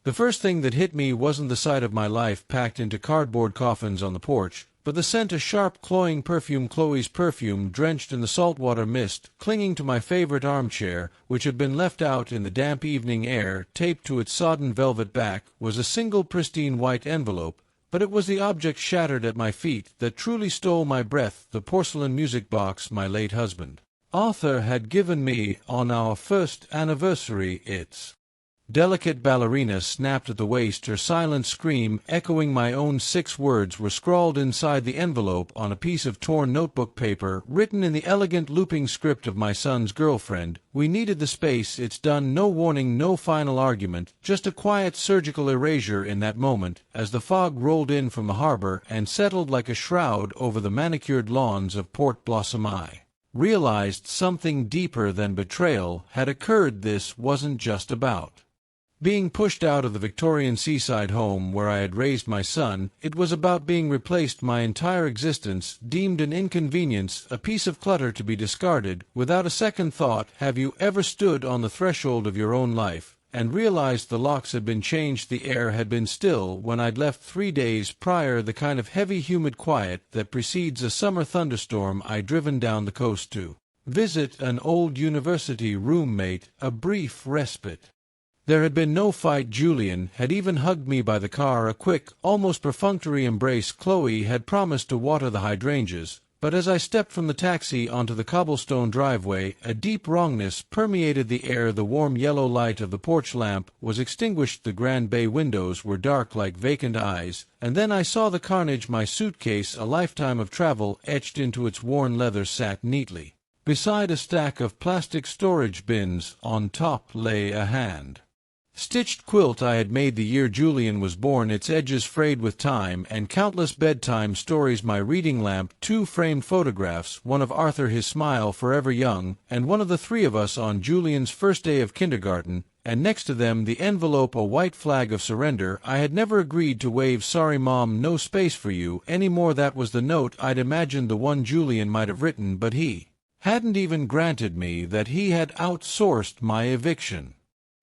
The first thing that hit me wasn't the sight of my life packed into cardboard coffins on the porch, but the scent of sharp, cloying perfume, Chloe's perfume, drenched in the saltwater mist, clinging to my favorite armchair, which had been left out in the damp evening air, taped to its sodden velvet back, was a single pristine white envelope, but it was the object shattered at my feet that truly stole my breath, the porcelain music box my late husband, Arthur, had given me on our first anniversary. Its delicate ballerina snapped at the waist, her silent scream, echoing my own 6 words, were scrawled inside the envelope on a piece of torn notebook paper, written in the elegant looping script of my son's girlfriend. We needed the space, it's done, no warning, no final argument, just a quiet surgical erasure in that moment, as the fog rolled in from the harbor and settled like a shroud over the manicured lawns of Port Blossom. I realized something deeper than betrayal had occurred. This wasn't just about being pushed out of the Victorian seaside home where I had raised my son. It was about being replaced, my entire existence, deemed an inconvenience, a piece of clutter to be discarded, without a second thought. Have you ever stood on the threshold of your own life, and realized the locks had been changed, the air had been still when I'd left 3 days prior, the kind of heavy, humid quiet that precedes a summer thunderstorm? I'd driven down the coast to visit an old university roommate, a brief respite. There had been no fight. Julian had even hugged me by the car, a quick, almost perfunctory embrace. Chloe had promised to water the hydrangeas, but as I stepped from the taxi onto the cobblestone driveway, a deep wrongness permeated the air. The warm yellow light of the porch lamp was extinguished, the grand bay windows were dark like vacant eyes, and then I saw the carnage. My suitcase, a lifetime of travel etched into its worn leather, sat neatly beside a stack of plastic storage bins. On top lay a hand-stitched quilt I had made the year Julian was born, its edges frayed with time, and countless bedtime stories. My reading lamp, 2 framed photographs, one of Arthur, his smile forever young, and one of the 3 of us on Julian's first day of kindergarten, and next to them the envelope, a white flag of surrender. I had never agreed to wave. Sorry Mom, no space for you anymore. That was the note. I'd imagined the one Julian might have written, but he hadn't even granted me that. He had outsourced my eviction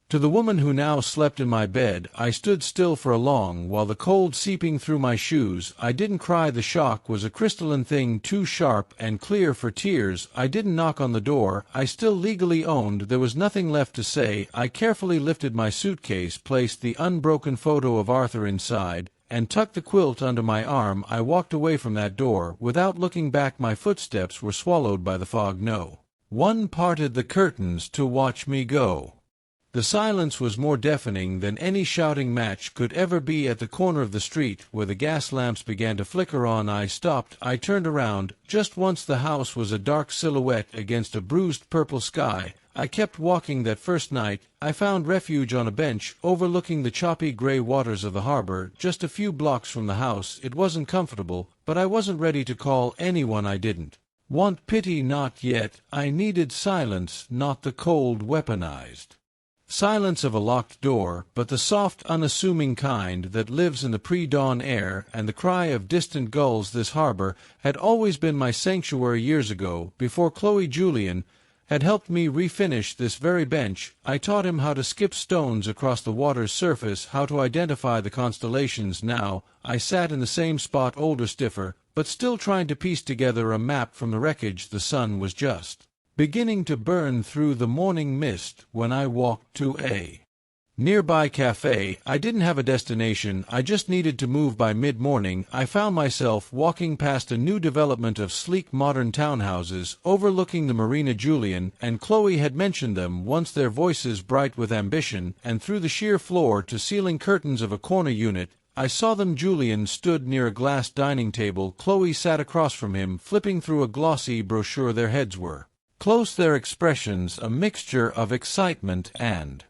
to the woman who now slept in my bed. I stood still for a long while, the cold seeping through my shoes. I didn't cry. The shock was a crystalline thing, too sharp and clear for tears. I didn't knock on the door I still legally owned. There was nothing left to say. I carefully lifted my suitcase, placed the unbroken photo of Arthur inside, and tucked the quilt under my arm. I walked away from that door without looking back. My footsteps were swallowed by the fog. No one parted the curtains to watch me go. The silence was more deafening than any shouting match could ever be. At the corner of the street, where the gas lamps began to flicker on, I stopped. I turned around. Just once the house was a dark silhouette against a bruised purple sky. I kept walking. That first night, I found refuge on a bench overlooking the choppy gray waters of the harbor, just a few blocks from the house. It wasn't comfortable, but I wasn't ready to call anyone. I didn't want pity, not yet. I needed silence, not the cold, weaponized silence of a locked door, but the soft, unassuming kind that lives in the pre-dawn air and the cry of distant gulls. This harbor had always been my sanctuary. Years ago, before Chloe, Julian had helped me refinish this very bench. I taught him how to skip stones across the water's surface, how to identify the constellations. Now I sat in the same spot, older, stiffer, but still trying to piece together a map from the wreckage. The sun was just beginning to burn through the morning mist when I walked to a nearby cafe. I didn't have a destination, I just needed to move. By mid-morning, I found myself walking past a new development of sleek modern townhouses overlooking the marina. Julian and Chloe had mentioned them once, their voices bright with ambition, and through the sheer floor-to-ceiling curtains of a corner unit, I saw them. Julian stood near a glass dining table. Chloe sat across from him, flipping through a glossy brochure. Their heads were close, their expressions a mixture of excitement and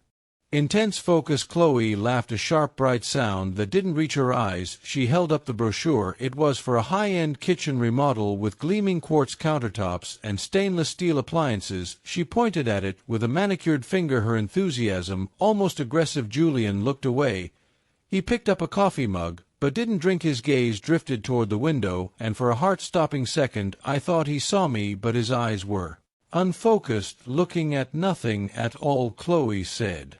intense focus. Chloe laughed, a sharp, bright sound that didn't reach her eyes. She held up the brochure. It was for a high-end kitchen remodel with gleaming quartz countertops and stainless steel appliances. She pointed at it with a manicured finger, her enthusiasm almost aggressive. Julian looked away. He picked up a coffee mug, but didn't drink. His gaze drifted toward the window, and for a heart-stopping second I thought he saw me, but his eyes were unfocused, looking at nothing at all. Chloe said,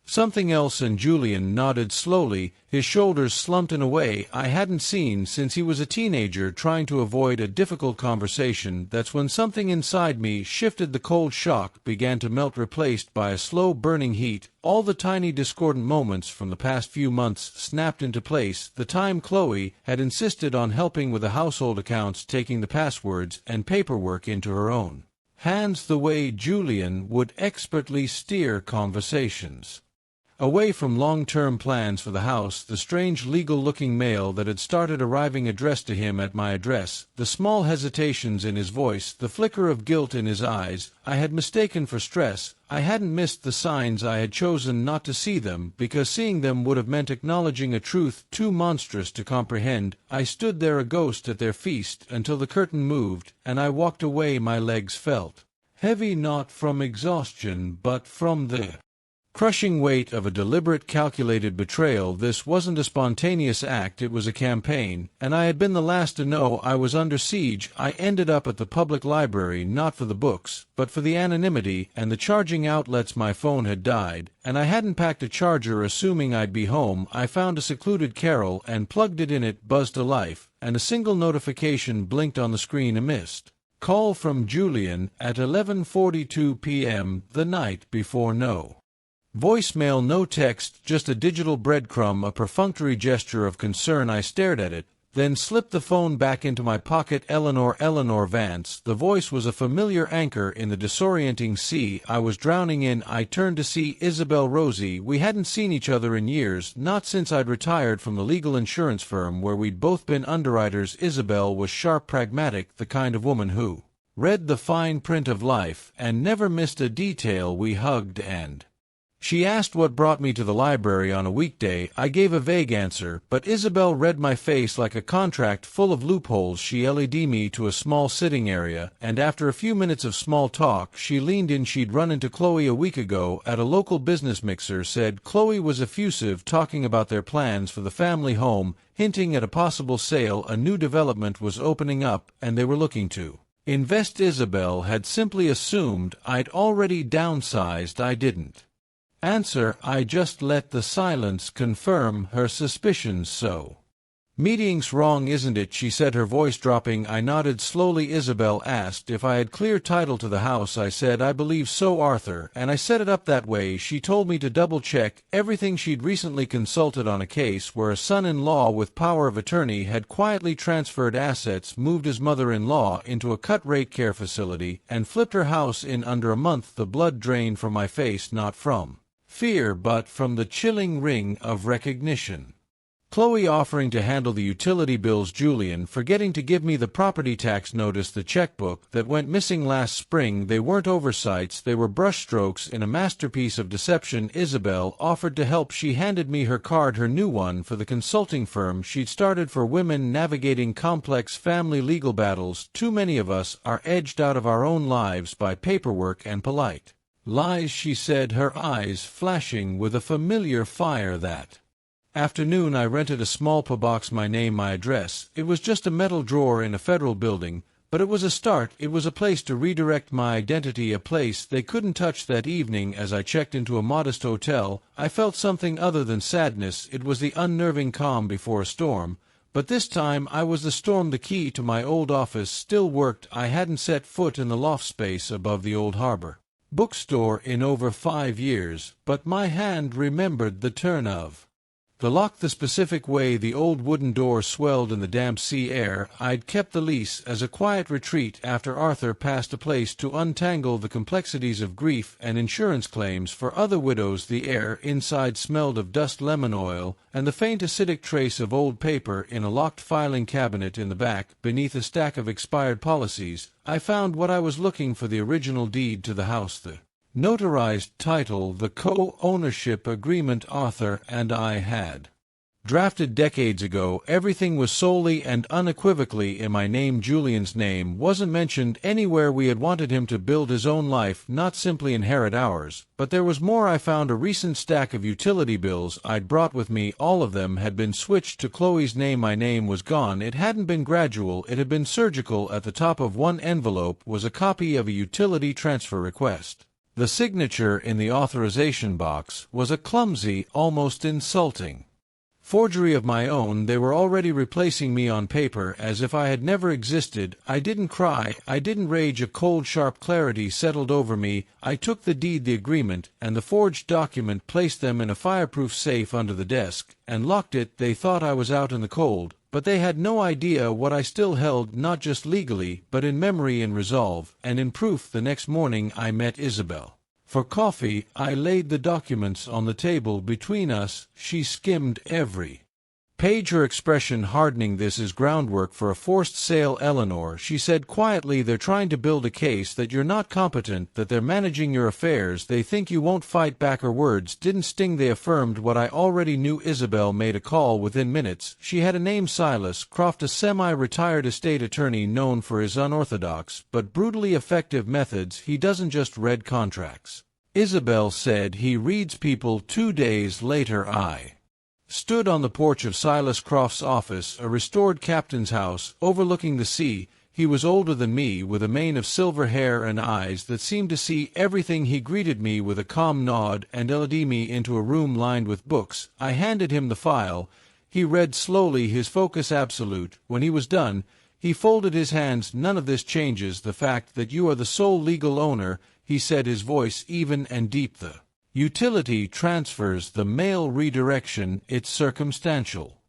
Something else, and Julian nodded slowly, his shoulders slumped in a way I hadn't seen since he was a teenager trying to avoid a difficult conversation. That's when something inside me shifted. The cold shock began to melt, replaced by a slow burning heat. All the tiny discordant moments from the past few months snapped into place. The time Chloe had insisted on helping with the household accounts, taking the passwords and paperwork into her own hands, the way Julian would expertly steer conversations away from long-term plans for the house, the strange legal-looking mail that had started arriving addressed to him at my address, the small hesitations in his voice, the flicker of guilt in his eyes, I had mistaken for stress. I hadn't missed the signs. I had chosen not to see them, because seeing them would have meant acknowledging a truth too monstrous to comprehend. I stood there, a ghost at their feast, until the curtain moved, and I walked away. My legs felt heavy, not from exhaustion, but from the crushing weight of a deliberate, calculated betrayal. This wasn't a spontaneous act, it was a campaign, and I had been the last to know I was under siege. I ended up at the public library, not for the books, but for the anonymity and the charging outlets. My phone had died, and I hadn't packed a charger, assuming I'd be home. I found a secluded carrel and plugged it in. It buzzed to life, and a single notification blinked on the screen: a missed call from Julian at 11:42 p.m. the night before. No voicemail, no text, just a digital breadcrumb, a perfunctory gesture of concern. I stared at it, then slipped the phone back into my pocket. Eleanor Vance. The voice was a familiar anchor in the disorienting sea I was drowning in. I turned to see Isabel Rosie. We hadn't seen each other in years, not since I'd retired from the legal insurance firm where we'd both been underwriters. Isabel was sharp, pragmatic, the kind of woman who read the fine print of life and never missed a detail. We hugged, and she asked what brought me to the library on a weekday. I gave a vague answer, but Isabel read my face like a contract full of loopholes. She led me to a small sitting area, and after a few minutes of small talk, she leaned in. She'd run into Chloe a week ago at a local business mixer. Said Chloe was effusive, talking about their plans for the family home, hinting at a possible sale. A new development was opening up, and they were looking to invest. Isabel had simply assumed I'd already downsized. I didn't answer. I just let the silence confirm her suspicions. So, meeting's wrong, isn't it? She said, her voice dropping. I nodded slowly. Isabel asked if I had clear title to the house. I said, I believe so, Arthur, and I set it up that way. She told me to double-check everything. She'd recently consulted on a case where a son-in-law with power of attorney had quietly transferred assets, moved his mother-in-law into a cut-rate care facility, and flipped her house in under a month. The blood drained from my face, not from fear, but from the chilling ring of recognition. Chloe offering to handle the utility bills, Julian forgetting to give me the property tax notice, the checkbook that went missing last spring. They weren't oversights, they were brushstrokes in a masterpiece of deception. Isabel offered to help. She handed me her card, her new one, for the consulting firm she'd started for women navigating complex family legal battles. Too many of us are edged out of our own lives by paperwork and polite lies, she said, her eyes flashing with a familiar fire. That afternoon I rented a small box, my name, my address. It was just a metal drawer in a federal building, but it was a start. It was a place to redirect my identity, a place they couldn't touch. That evening, as I checked into a modest hotel, I felt something other than sadness. It was the unnerving calm before a storm, but this time I was the storm. The key to my old office still worked. I hadn't set foot in the loft space above the old harbor bookstore in over 5 years, but my hand remembered the turn of the lock, the specific way the old wooden door swelled in the damp sea air. I'd kept the lease as a quiet retreat after Arthur passed, a place to untangle the complexities of grief and insurance claims for other widows. The air inside smelled of dust, lemon oil, and the faint acidic trace of old paper. In a locked filing cabinet in the back, beneath a stack of expired policies, I found what I was looking for: the original deed to the house, the notarized title, the co-ownership agreement Arthur and I had drafted decades ago. Everything was solely and unequivocally in my name. Julian's name wasn't mentioned anywhere. We had wanted him to build his own life, not simply inherit ours. But there was more. I found a recent stack of utility bills I'd brought with me. All of them had been switched to Chloe's name. My name was gone. It hadn't been gradual, it had been surgical. At the top of one envelope was a copy of a utility transfer request. The signature in the authorization box was a clumsy, almost insulting forgery of my own. They were already replacing me on paper as if I had never existed. I didn't cry, I didn't rage. A cold, sharp clarity settled over me. I took the deed, the agreement, and the forged document, placed them in a fireproof safe under the desk, and locked it. They thought I was out in the cold, but they had no idea what I still held, not just legally, but in memory, in resolve, and in proof. The next morning I met Isabel. For coffee, I laid the documents on the table between us. She skimmed every page, her expression hardening. "This is groundwork for a forced sale, Eleanor," she said quietly. "They're trying to build a case that you're not competent, that they're managing your affairs. They think you won't fight back." Her words didn't sting, they affirmed what I already knew. Isabel made a call within minutes. She had a name: Silas Croft, a semi-retired estate attorney known for his unorthodox but brutally effective methods. He doesn't just read contracts, Isabel said, he reads people. 2 days later I stood on the porch of Silas Croft's office, a restored captain's house, overlooking the sea. He was older than me, with a mane of silver hair and eyes that seemed to see everything. He greeted me with a calm nod and led me into a room lined with books. I handed him the file. He read slowly, his focus absolute. When he was done, he folded his hands. "None of this changes the fact that you are the sole legal owner," he said, his voice even and deep. "The utility transfers, the mail redirection, it's circumstantial.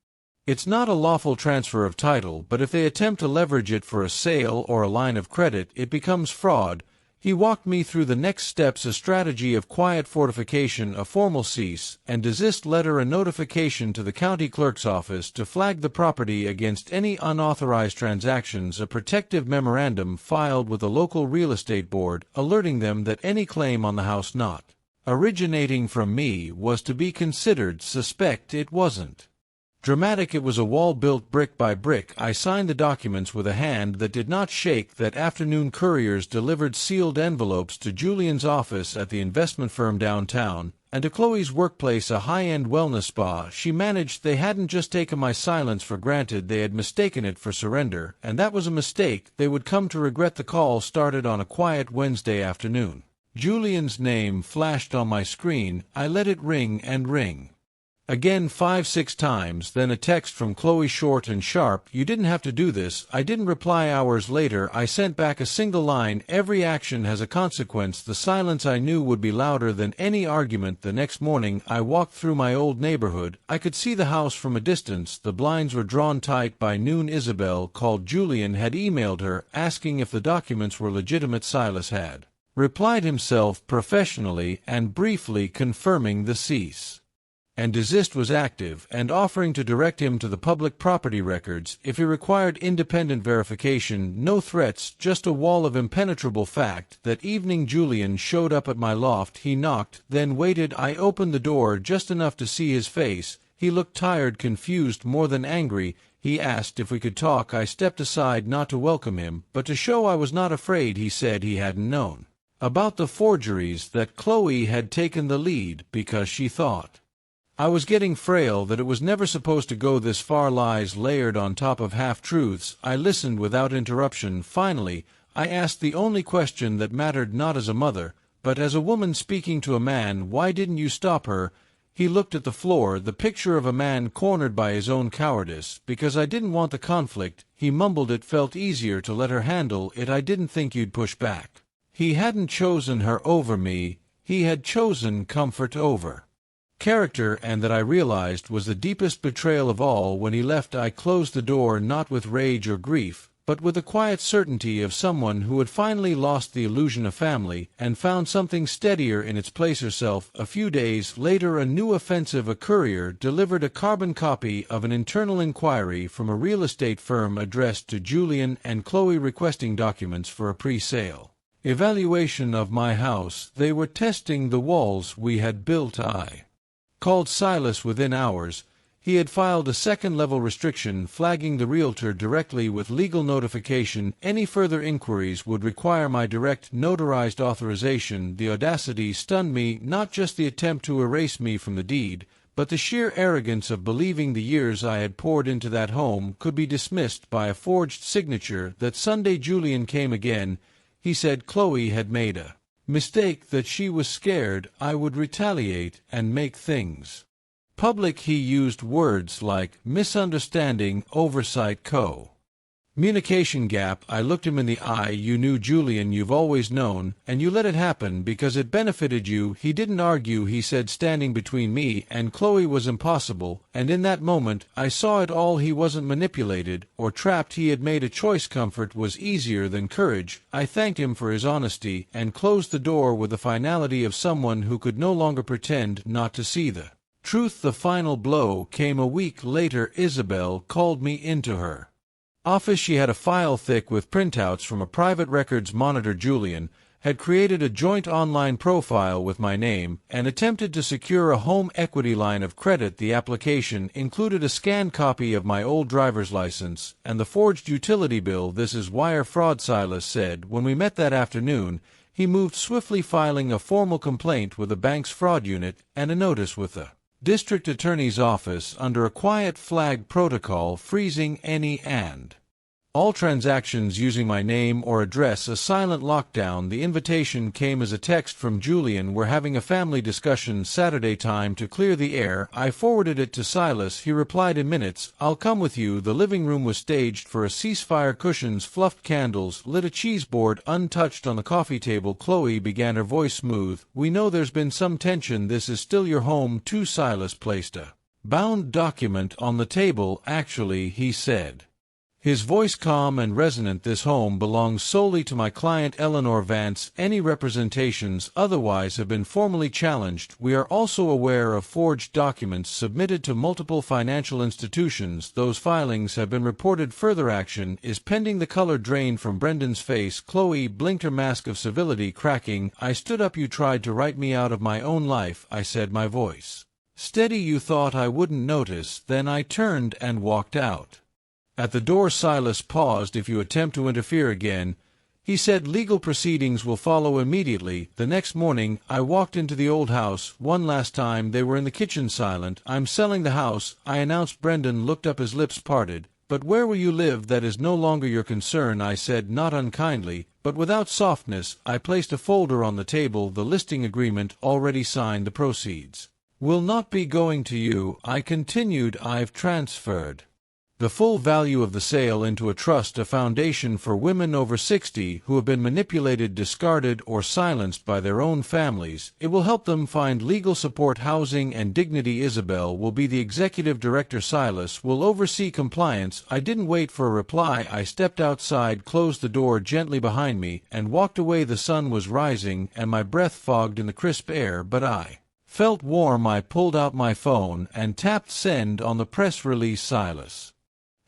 It's not a lawful transfer of title, but if they attempt to leverage it for a sale or a line of credit, it becomes fraud." He walked me through the next steps: a strategy of quiet fortification, a formal cease and desist letter, a notification to the county clerk's office to flag the property against any unauthorized transactions, a protective memorandum filed with the local real estate board, alerting them that any claim on the house not originating from me was to be considered suspect. It wasn't dramatic, it was a wall built brick by brick. I signed the documents with a hand that did not shake. That afternoon couriers delivered sealed envelopes to Julian's office at the investment firm downtown, and to Chloe's workplace, a high-end wellness spa she managed. They hadn't just taken my silence for granted, they had mistaken it for surrender, and that was a mistake they would come to regret. The call started on a quiet Wednesday afternoon. Julian's name flashed on my screen. I let it ring and ring again 5-6 times, then a text from Chloe, short and sharp: "You didn't have to do this." I didn't reply. Hours later, I sent back a single line: "Every action has a consequence." The silence I knew would be louder than any argument. The next morning, I walked through my old neighborhood. I could see the house from a distance. The blinds were drawn tight. By noon, Isabel called. Julian had emailed her, asking if the documents were legitimate. Silas had replied himself, professionally and briefly, confirming the cease and desist was active, and offering to direct him to the public property records if he required independent verification. No threats, just a wall of impenetrable fact. That evening Julian showed up at my loft. He knocked, then waited. I opened the door just enough to see his face. He looked tired, confused, more than angry. He asked if we could talk. I stepped aside, not to welcome him, but to show I was not afraid. He said he hadn't known about the forgeries, that Chloe had taken the lead because she thought I was getting frail, that it was never supposed to go this far. Lies layered on top of half-truths. I listened without interruption. Finally, I asked the only question that mattered, not as a mother, but as a woman speaking to a man: "Why didn't you stop her?" He looked at the floor, the picture of a man cornered by his own cowardice. "Because I didn't want the conflict," he mumbled. "It felt easier to let her handle it. I didn't think you'd push back." He hadn't chosen her over me. He had chosen comfort over character, and that, I realized, was the deepest betrayal of all. When he left, I closed the door, not with rage or grief, but with the quiet certainty of someone who had finally lost the illusion of family and found something steadier in its place: herself. A few days later, a new offensive. A courier delivered a carbon copy of an internal inquiry from a real estate firm addressed to Julian and Chloe, requesting documents for a pre-sale evaluation of my house. They were testing the walls we had built. I called Silas within hours. He had filed a second-level restriction, flagging the realtor directly with legal notification. Any further inquiries would require my direct, notarized authorization. The audacity stunned me, not just the attempt to erase me from the deed, but the sheer arrogance of believing the years I had poured into that home could be dismissed by a forged signature. That Sunday Julian came again. He said Chloe had made a Mistake that she was scared I would retaliate and make things public. He used words like misunderstanding, oversight, communication gap. I looked him in the eye. You knew, Julian, you've always known, and you let it happen because it benefited you. He didn't argue. He said standing between me and Chloe was impossible, and in that moment I saw it all. He wasn't manipulated or trapped. He had made a choice. Comfort was easier than courage. I thanked him for his honesty and closed the door with the finality of someone who could no longer pretend not to see the truth. The final blow came a week later. Isabel called me into her office. She had a file thick with printouts from a private records monitor. Julian had created a joint online profile with my name and attempted to secure a home equity line of credit. The application included a scanned copy of my old driver's license and the forged utility bill. This is wire fraud, Silas said. When we met that afternoon, he moved swiftly, filing a formal complaint with the bank's fraud unit and a notice with the district attorney's office under a quiet flag protocol, freezing any and all transactions using my name or address. A silent lockdown. The invitation came as a text from Julian. We're having a family discussion Saturday, time to clear the air. I forwarded it to Silas. He replied in minutes, I'll come with you. The living room was staged for a ceasefire. Cushions, fluffed candles, lit a cheese board untouched on the coffee table. Chloe began, her voice smooth. We know there's been some tension. This is still your home too. Silas placed a bound document on the table. Actually, he said, his voice calm and resonant, this home belongs solely to my client Eleanor Vance. Any representations otherwise have been formally challenged. We are also aware of forged documents submitted to multiple financial institutions. Those filings have been reported. Further action is pending. The color drained from Brendan's face. Chloe blinked, her mask of civility cracking. I stood up. You tried to write me out of my own life, I said, my voice steady. You thought I wouldn't notice. Then I turned and walked out. At the door, Silas paused. If you attempt to interfere again, he said, legal proceedings will follow immediately. The next morning, I walked into the old house one last time. They were in the kitchen, silent. I'm selling the house, I announced. Brendan looked up, his lips parted. But where will you live? That is no longer your concern, I said, not unkindly, but without softness. I placed a folder on the table. The listing agreement, already signed. The proceeds will not be going to you, I continued. I've transferred the full value of the sale into a trust, a foundation for women over 60 who have been manipulated, discarded, or silenced by their own families. It will help them find legal support, housing, and dignity. Isabel will be the executive director. Silas will oversee compliance. I didn't wait for a reply. I stepped outside, closed the door gently behind me, and walked away. The sun was rising, and my breath fogged in the crisp air, but I felt warm. I pulled out my phone and tapped send on the press release. Silas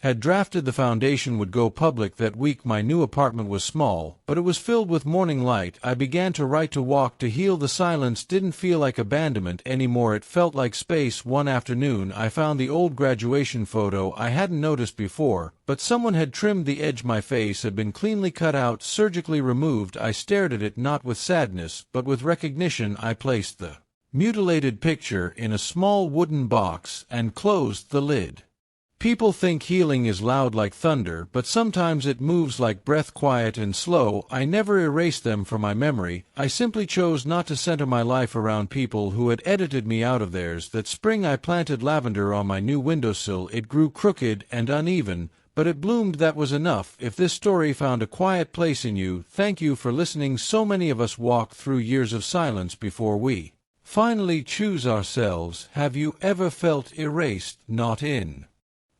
had drafted. The foundation would go public that week. My new apartment was small, but it was filled with morning light. I began to write, to walk, to heal. The silence didn't feel like abandonment anymore. It felt like space. One afternoon, I found the old graduation photo. I hadn't noticed before, but someone had trimmed the edge. My face had been cleanly cut out, surgically removed. I stared at it, not with sadness, but with recognition. I placed the mutilated picture in a small wooden box and closed the lid. People think healing is loud like thunder, but sometimes it moves like breath, quiet and slow. I never erased them from my memory. I simply chose not to center my life around people who had edited me out of theirs. That spring I planted lavender on my new windowsill. It grew crooked and uneven, but it bloomed. That was enough. If this story found a quiet place in you, thank you for listening. So many of us walk through years of silence before we finally choose ourselves. Have you ever felt erased, not in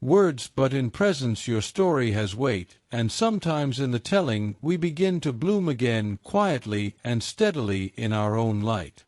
words but in presence? Your story has weight, and sometimes in the telling we begin to bloom again, quietly and steadily in our own light.